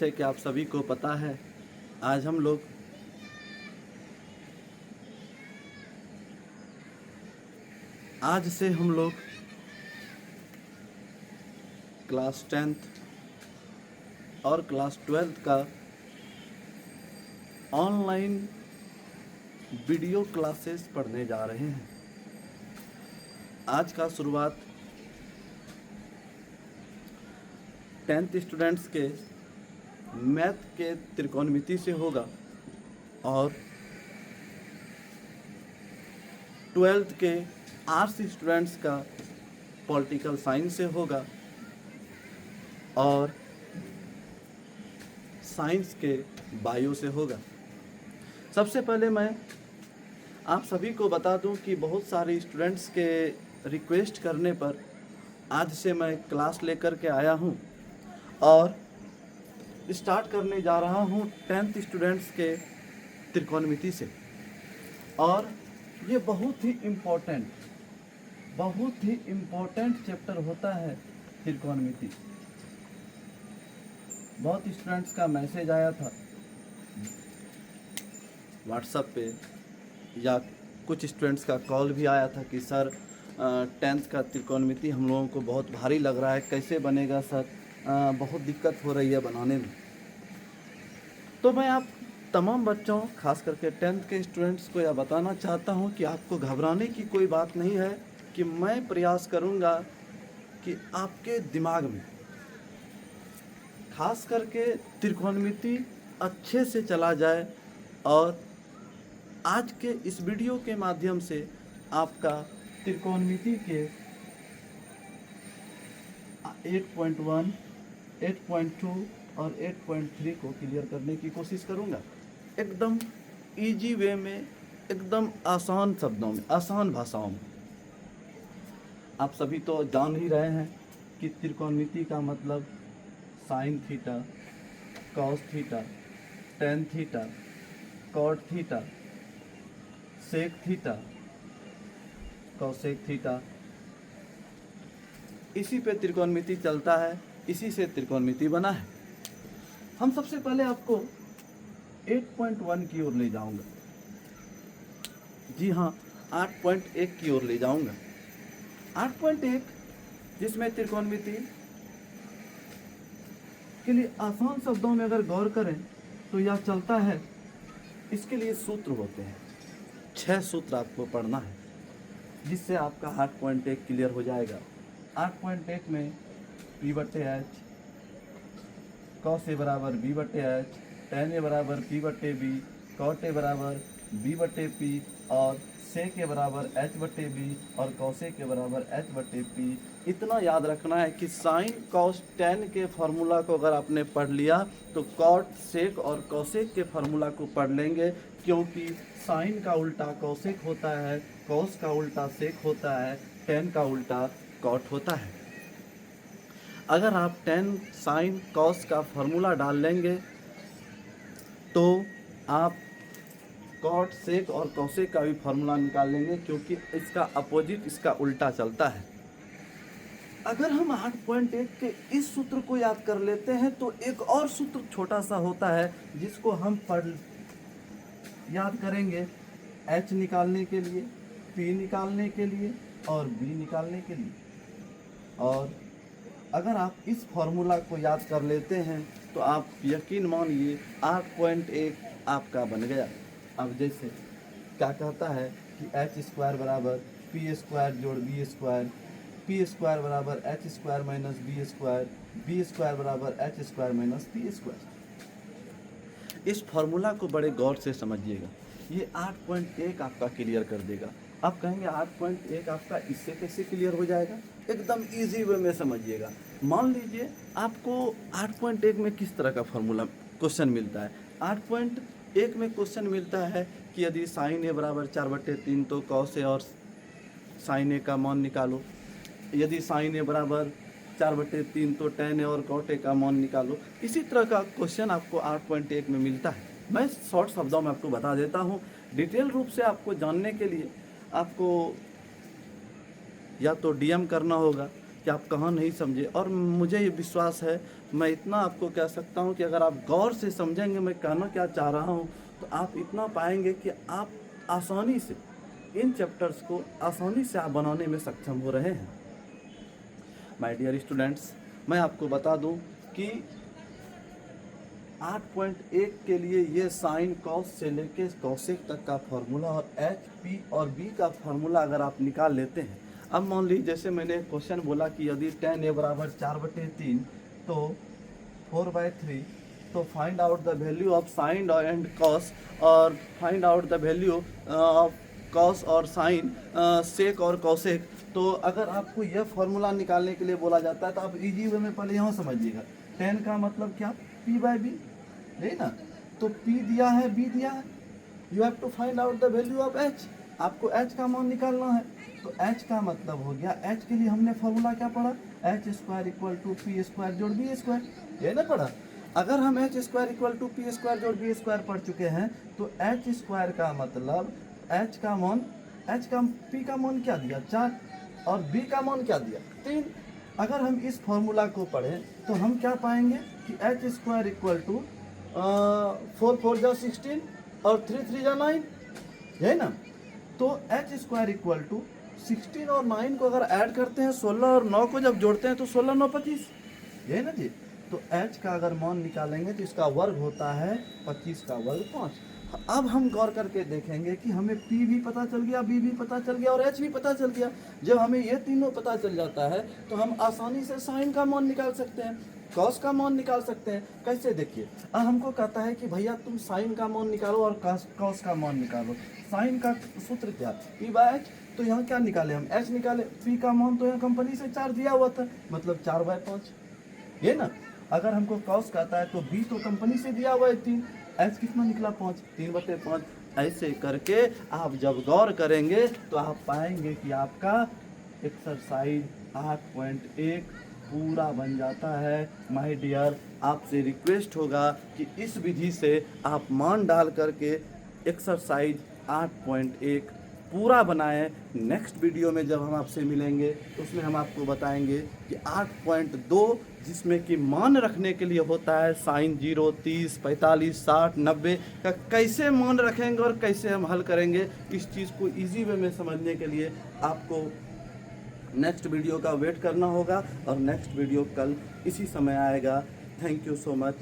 जैसे कि आप सभी को पता है, आज हम लोग आज से हम लोग क्लास 10th और क्लास 12th का ऑनलाइन वीडियो क्लासेस पढ़ने जा रहे हैं। आज का शुरुआत 10th स्टूडेंट्स के मैथ के त्रिकोणमिति से होगा और 12th के आर्ट्स स्टूडेंट्स का पॉलिटिकल साइंस से होगा और साइंस के बायो से होगा। सबसे पहले मैं आप सभी को बता दूं कि बहुत सारे स्टूडेंट्स के रिक्वेस्ट करने पर आज से मैं क्लास लेकर के आया हूं और स्टार्ट करने जा रहा हूं 10th स्टूडेंट्स के त्रिकोणमिति से। और ये बहुत ही इम्पोर्टेंट चैप्टर होता है त्रिकोणमिति। बहुत स्टूडेंट्स का मैसेज आया था व्हाट्सएप पे या कुछ स्टूडेंट्स का कॉल भी आया था कि सर 10th का त्रिकोणमिति हम लोगों को बहुत भारी लग रहा है, कैसे बनेगा सर, बहुत दिक्कत हो रही है बनाने में। तो मैं आप तमाम बच्चों, खास करके 10th के स्टूडेंट्स को यह बताना चाहता हूं कि आपको घबराने की कोई बात नहीं है, कि मैं प्रयास करूंगा कि आपके दिमाग में खास करके त्रिकोणमिति अच्छे से चला जाए और आज के इस वीडियो के माध्यम से आपका त्रिकोणमिति के 8.1, 8.2 और 8.3 को क्लियर करने की कोशिश करूंगा, एकदम इजी वे में, एकदम आसान शब्दों में, आसान भाषाओं में। आप सभी तो जान ही रहे हैं कि त्रिकोणमिति का मतलब sine theta, cos theta, tan theta, cot theta, sec theta, cosec theta, इसी पे त्रिकोणमिति चलता है, इसी से त्रिकोणमिति बना है। हम सबसे पहले आपको 8.1 की ओर ले जाऊंगा। जी हाँ, 8.1 की ओर ले जाऊंगा। 8.1 जिसमें त्रिकोणमिति के लिए आसान शब्दों में अगर गौर करें तो यह चलता है, इसके लिए सूत्र होते हैं, 6 सूत्र आपको पढ़ना है जिससे आपका 8.1 क्लियर हो जाएगा। 8.1 में P/H, cos A बराबर B/H, tan A बराबर P/B, cot A बराबर B/P और sec A बराबर H/B और cos A के बराबर H/P। इतना याद रखना है कि साइन cos tan के फार्मूला को अगर आपने पढ़ लिया तो cot sec और cosec के फार्मूला को पढ़ लेंगे, क्योंकि साइन का उल्टा cosec होता है, cos का उल्टा sec होता है, tan का उल्टा cot होता है। अगर आप tan sin cos का फार्मूला डाल लेंगे तो आप cot sec और cosec का भी फार्मूला निकाल लेंगे, क्योंकि इसका अपोजिट, इसका उल्टा चलता है। अगर हम 8.1 के इस सूत्र को याद कर लेते हैं तो एक और सूत्र छोटा सा होता है जिसको हम याद करेंगे H निकालने के लिए, P निकालने के लिए और B निकालने के लिए। और अगर आप इस फॉर्मूला को याद कर लेते हैं तो आप यकीन मानिए 8.1 आपका बन गया। अब जैसे क्या कहता है कि H² बराबर P² जोड़ B², P² बराबर H² माइनस B², B² बराबर H² माइनस P²। इस फॉर्मूला को बड़े गौर से समझिएगा, ये 8.1 आपका क्लियर कर देगा। आप कहेंगे 8.1 आपका इससे कैसे क्लियर हो जाएगा? एकदम इजी वे में समझिएगा। मान लीजिए आपको 8.1 में किस तरह का फॉर्मूला क्वेश्चन मिलता है। 8.1 में क्वेश्चन मिलता है कि यदि साइन ए बराबर 4/3 तो कॉस ए और साइन ए का मान निकालो। यदि साइन ए बराबर 4/3 तो टेन ए और कॉट ए का मान निकालो। इसी तरह का क्वेश्चन आपको 8.1 में मिलता है। मैं शॉर्ट शब्दों में आपको बता देता हूँ। डिटेल रूप से आपको जानने के लिए आपको या तो डीएम करना होगा कि आप कहाँ नहीं समझे। और मुझे ये विश्वास है, मैं इतना आपको कह सकता हूँ कि अगर आप गौर से समझेंगे मैं कहना क्या चाह रहा हूँ, तो आप इतना पाएंगे कि आप आसानी से इन चैप्टर्स को आसानी से आप बनाने में सक्षम हो रहे हैं। माय डियर स्टूडेंट्स, मैं आपको बता दूं कि 8.1 के लिए ये साइन कॉस से लेके कॉसेक तक का फार्मूला और एच पी और बी का फार्मूला अगर आप निकाल लेते हैं। अब मान लीजिए जैसे मैंने क्वेश्चन बोला कि यदि tan a बराबर 4/3 तो 4/3, तो find out the value of sine and cos, और find out the value of cos और साइन, सेक और कॉसेक। तो अगर आपको यह फार्मूला निकालने के लिए बोला जाता है तो आप इजी वे में पहले यहाँ समझिएगा। 10 का मतलब क्या, p/b, नहीं ना। तो p दिया है, b दिया है, you have to find out the value of h। आपको h का मान निकालना है। तो h का मतलब हो गया, h के लिए हमने फार्मूला क्या पढ़ा, h² = p² जोड़ b², ये ना पढ़ा। अगर हम h² = p² जोड़ b² पढ़ चुके हैं तो h² का मतलब h का मान, p का मान क्या दिया 4 और b का मान क्या दिया 3। अगर हम इस फॉर्मूला को पढ़ें तो हम क्या पाएंगे कि h² = 4 4 जा 16 और 3 3 जा 9, है ना। तो h² = 16 और 9 को अगर ऐड करते हैं, 16 और 9 को जब जोड़ते हैं तो 16 9 25, यही ना जी। तो h का अगर मान निकालेंगे तो इसका वर्ग होता है 25 का वर्ग 5। अब हम गौर करके देखेंगे कि हमें p भी पता चल गया, b भी पता चल गया और h भी पता चल गया। जब हमें ये तीनों पता चल जाता है तो हम आसानी से साइन का मान निकाल सकते हैं, कॉस का मान निकाल सकते हैं। कैसे, देखिए, अब हमको कहता है कि भैया तुम साइन का मान निकालो और कॉस का मान निकालो। साइन का सूत्र क्या, p/h। तो यहाँ क्या निकाले हम, h निकाले। p का मान तो यहाँ कंपनी से 4 दिया हुआ था, मतलब 4/5, ये ना। अगर हमको कॉस कहता है तो b तो कंपनी से दिया हुआ है 3, h कितना निकला 5, 3/5। ऐसे करके आप जब गौर करेंगे तो आप पाएंगे कि आपका एक्सरसाइज 8.1 पूरा बन जाता है। माय डियर, आपसे रिक्वेस्ट होगा कि इस विधि से आप मान डाल करके एक्सरसाइज 8.1 पूरा बनाएं। नेक्स्ट वीडियो में जब हम आपसे मिलेंगे तो उसमें हम आपको बताएंगे कि 8.2 जिसमें कि मान रखने के लिए होता है साइन 0 30 45 60 90 का कैसे मान रखेंगे और कैसे हम हल करेंगे। इस चीज़ को इजी वे में समझने के लिए आपको नेक्स्ट वीडियो का वेट करना होगा और नेक्स्ट वीडियो कल इसी समय आएगा। Thank you so much.